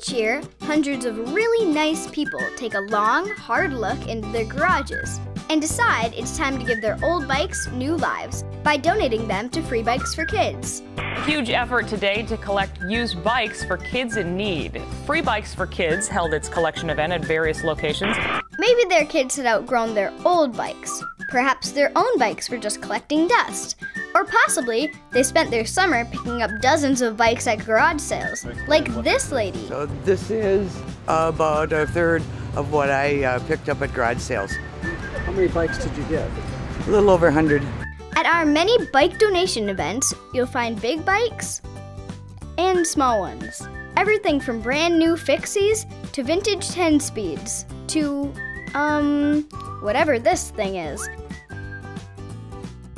Each year, hundreds of really nice people take a long, hard look into their garages and decide it's time to give their old bikes new lives by donating them to Free Bikes for Kids. Huge effort today to collect used bikes for kids in need. Free Bikes for Kids held its collection event at various locations. Maybe their kids had outgrown their old bikes. Perhaps their own bikes were just collecting dust. Or possibly, they spent their summer picking up dozens of bikes at garage sales, like this lady. So this is about a third of what I picked up at garage sales. How many bikes did you get? A little over 100. At our many bike donation events, you'll find big bikes and small ones. Everything from brand new fixies to vintage 10-speeds to, whatever this thing is.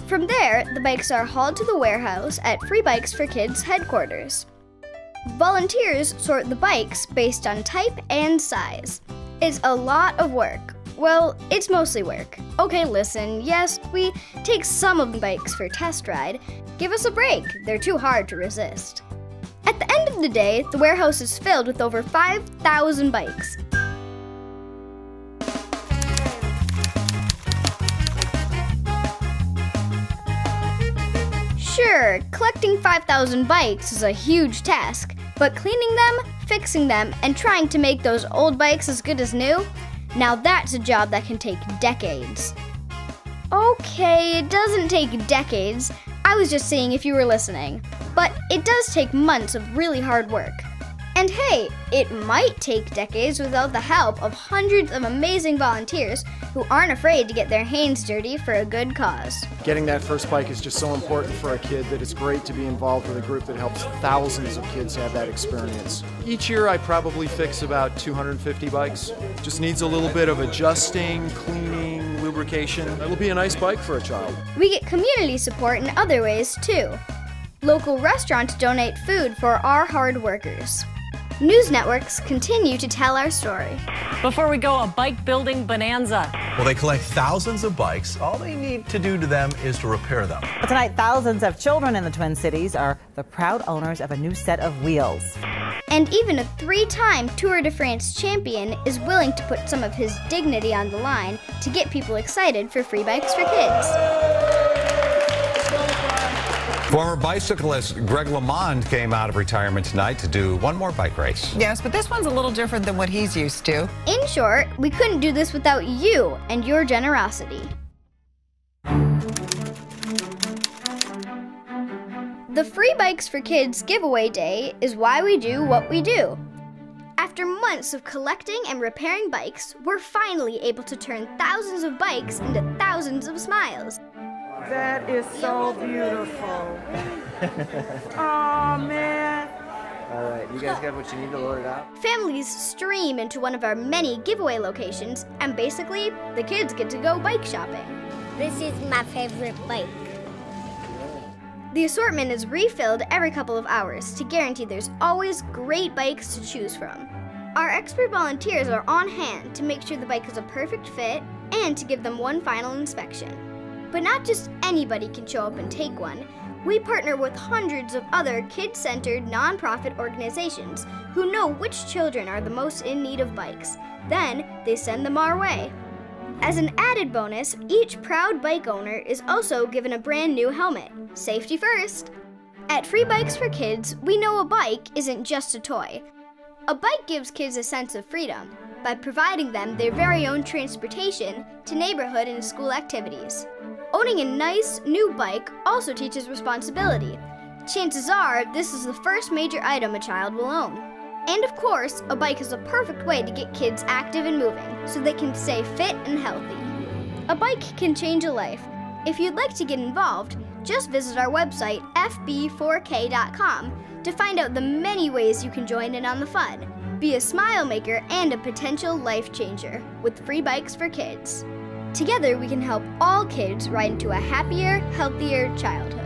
From there, the bikes are hauled to the warehouse at Free Bikes for Kids headquarters. Volunteers sort the bikes based on type and size. It's a lot of work. Well, it's mostly work. Okay, listen, yes, we take some of the bikes for test ride. Give us a break, they're too hard to resist. At the end of the day, the warehouse is filled with over 5,000 bikes. Sure, collecting 5,000 bikes is a huge task, but cleaning them, fixing them, and trying to make those old bikes as good as new, now that's a job that can take decades. Okay, it doesn't take decades. I was just saying if you were listening. But it does take months of really hard work. And hey, it might take decades without the help of hundreds of amazing volunteers who aren't afraid to get their hands dirty for a good cause. Getting that first bike is just so important for a kid that it's great to be involved with a group that helps thousands of kids have that experience. Each year I probably fix about 250 bikes. Just needs a little bit of adjusting, cleaning, lubrication. It'll be a nice bike for a child. We get community support in other ways too. Local restaurants donate food for our hard workers. News networks continue to tell our story. Before we go, a bike building bonanza. Well, they collect thousands of bikes. All they need to do to them is to repair them. But tonight, thousands of children in the Twin Cities are the proud owners of a new set of wheels. And even a 3-time Tour de France champion is willing to put some of his dignity on the line to get people excited for Free Bikes for Kids. Former bicyclist Greg LeMond came out of retirement tonight to do one more bike race. Yes, but this one's a little different than what he's used to. In short, we couldn't do this without you and your generosity. The Free Bikes for Kids giveaway day is why we do what we do. After months of collecting and repairing bikes, we're finally able to turn thousands of bikes into thousands of smiles. That is so beautiful. Oh, man. All right, you guys got what you need to load it out? Families stream into one of our many giveaway locations, and basically, the kids get to go bike shopping. This is my favorite bike. The assortment is refilled every couple of hours to guarantee there's always great bikes to choose from. Our expert volunteers are on hand to make sure the bike is a perfect fit and to give them one final inspection. But not just anybody can show up and take one. We partner with hundreds of other kid-centered nonprofit organizations who know which children are the most in need of bikes. Then they send them our way. As an added bonus, each proud bike owner is also given a brand new helmet. Safety first. At Free Bikes for Kids, we know a bike isn't just a toy. A bike gives kids a sense of freedom by providing them their very own transportation to neighborhood and school activities. Owning a nice, new bike also teaches responsibility. Chances are, this is the first major item a child will own. And of course, a bike is a perfect way to get kids active and moving, so they can stay fit and healthy. A bike can change a life. If you'd like to get involved, just visit our website, fb4k.com, to find out the many ways you can join in on the fun. Be a smile maker and a potential life changer with Free Bikes for Kids. Together, we can help all kids ride into a happier, healthier childhood.